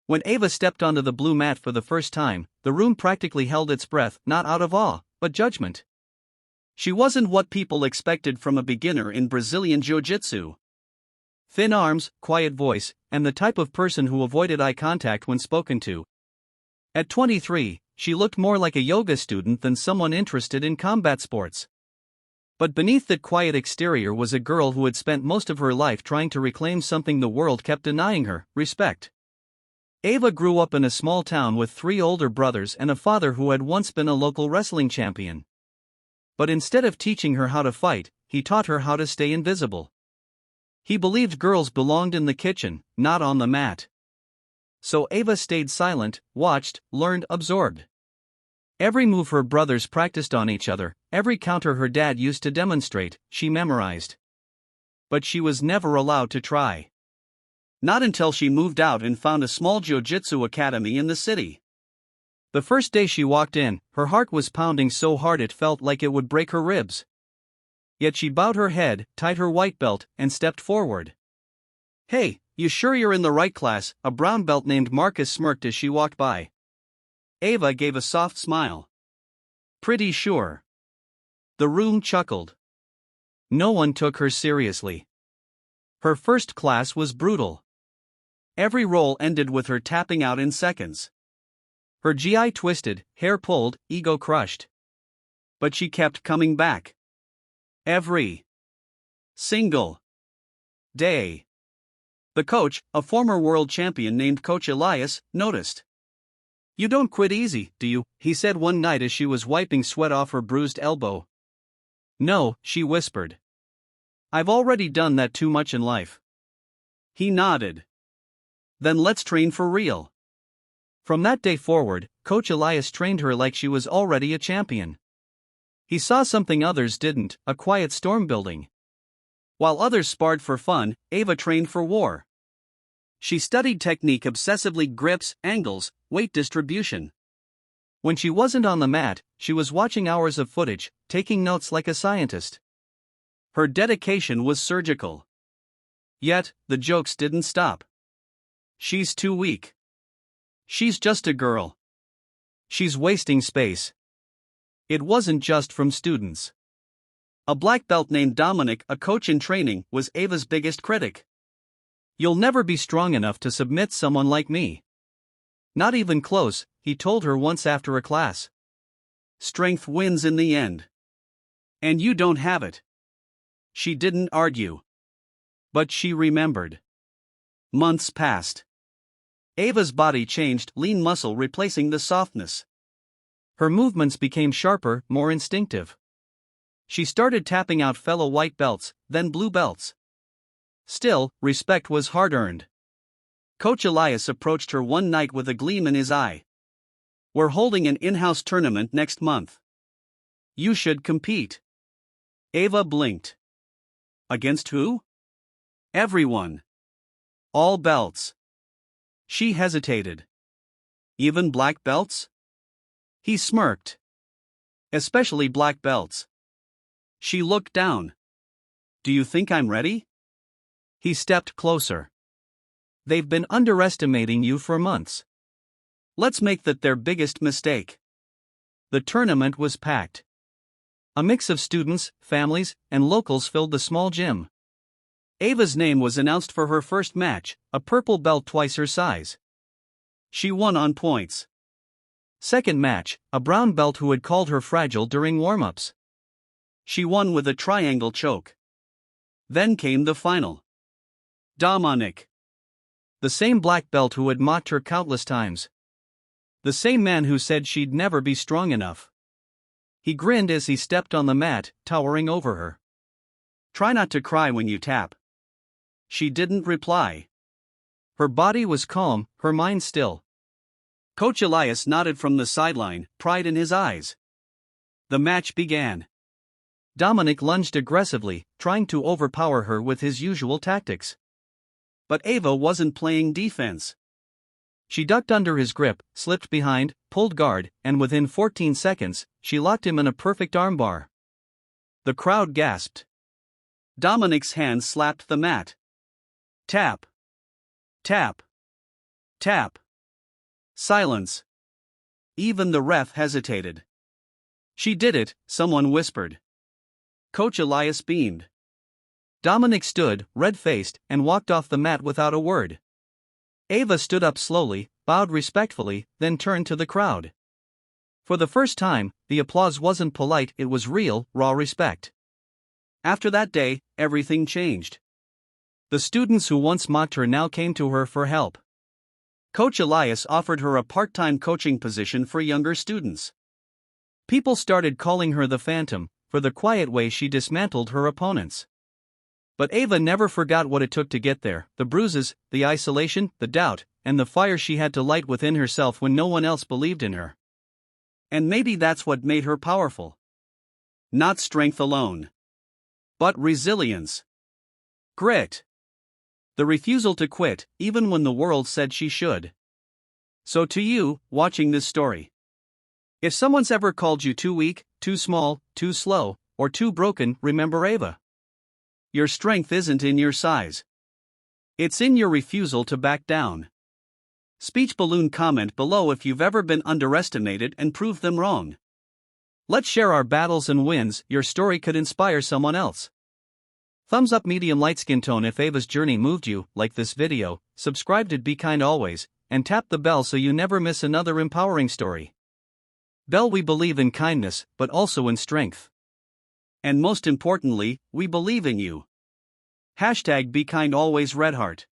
When Ava stepped onto the blue mat for the first time, the room practically held its breath, not out of awe, but judgment. She wasn't what people expected from a beginner in Brazilian Jiu Jitsu. Thin arms, quiet voice, and the type of person who avoided eye contact when spoken to. At 23, she looked more like a yoga student than someone interested in combat sports. But beneath that quiet exterior was a girl who had spent most of her life trying to reclaim something the world kept denying her: respect. Ava grew up in a small town with 3 older brothers and a father who had once been a local wrestling champion. But instead of teaching her how to fight, he taught her how to stay invisible. He believed girls belonged in the kitchen, not on the mat. So Ava stayed silent, watched, learned, absorbed. Every move her brothers practiced on each other, every counter her dad used to demonstrate, she memorized. But she was never allowed to try. Not until she moved out and found a small jiu-jitsu academy in the city. The first day she walked in, her heart was pounding so hard it felt like it would break her ribs. Yet she bowed her head, tied her white belt, and stepped forward. "Hey, you sure you're in the right class?" a brown belt named Marcus smirked as she walked by. Ava gave a soft smile. "Pretty sure." The room chuckled. No one took her seriously. Her first class was brutal. Every roll ended with her tapping out in seconds. Her GI twisted, hair pulled, ego crushed. But she kept coming back. Every single day. The coach, a former world champion named Coach Elias, noticed. "You don't quit easy, do you?" he said one night as she was wiping sweat off her bruised elbow. "No," she whispered. "I've already done that too much in life." He nodded. "Then let's train for real." From that day forward, Coach Elias trained her like she was already a champion. He saw something others didn't: a quiet storm building. While others sparred for fun, Ava trained for war. She studied technique obsessively: grips, angles, weight distribution. When she wasn't on the mat, she was watching hours of footage, taking notes like a scientist. Her dedication was surgical. Yet, the jokes didn't stop. "She's too weak. She's just a girl. She's wasting space." It wasn't just from students. A black belt named Dominic, a coach in training, was Ava's biggest critic. "You'll never be strong enough to submit someone like me." "Not even close," he told her once after a class. "Strength wins in the end. And you don't have it." She didn't argue. But she remembered. Months passed. Ava's body changed, lean muscle replacing the softness. Her movements became sharper, more instinctive. She started tapping out fellow white belts, then blue belts. Still, respect was hard-earned. Coach Elias approached her one night with a gleam in his eye. "We're holding an in-house tournament next month. You should compete." Ava blinked. "Against who?" "Everyone. All belts." She hesitated. "Even black belts?" He smirked. "Especially black belts." She looked down. "Do you think I'm ready?" He stepped closer. "They've been underestimating you for months. Let's make that their biggest mistake." The tournament was packed. A mix of students, families, and locals filled the small gym. Ava's name was announced for her first match, a purple belt twice her size. She won on points. Second match, a brown belt who had called her fragile during warm-ups. She won with a triangle choke. Then came the final. Dominic. The same black belt who had mocked her countless times. The same man who said she'd never be strong enough. He grinned as he stepped on the mat, towering over her. "Try not to cry when you tap." She didn't reply. Her body was calm, her mind still. Coach Elias nodded from the sideline, pride in his eyes. The match began. Dominic lunged aggressively, trying to overpower her with his usual tactics. But Ava wasn't playing defense. She ducked under his grip, slipped behind, pulled guard, and within 14 seconds, she locked him in a perfect armbar. The crowd gasped. Dominic's hand slapped the mat. Tap. Tap. Tap. Silence. Even the ref hesitated. She did it, someone whispered. Coach Elias beamed. Dominic stood, red-faced, and walked off the mat without a word. Ava stood up slowly, bowed respectfully, then turned to the crowd. For the first time, the applause wasn't polite, it was real, raw respect. After that day, everything changed. The students who once mocked her now came to her for help. Coach Elias offered her a part-time coaching position for younger students. People started calling her the Phantom, for the quiet way she dismantled her opponents. But Ava never forgot what it took to get there, the bruises, the isolation, the doubt, and the fire she had to light within herself when no one else believed in her. And maybe that's what made her powerful. Not strength alone, but resilience. Grit. The refusal to quit, even when the world said she should. So to you, watching this story. If someone's ever called you too weak, too small, too slow, or too broken, remember Ava. Your strength isn't in your size. It's in your refusal to back down. Speech balloon comment below if you've ever been underestimated and proved them wrong. Let's share our battles and wins, your story could inspire someone else. Thumbs up medium light skin tone if Ava's journey moved you, like this video, subscribe to Be Kind Always, and tap the bell so you never miss another empowering story. Bell, we believe in kindness, but also in strength. And most importantly, we believe in you. #BeKindAlways Redheart.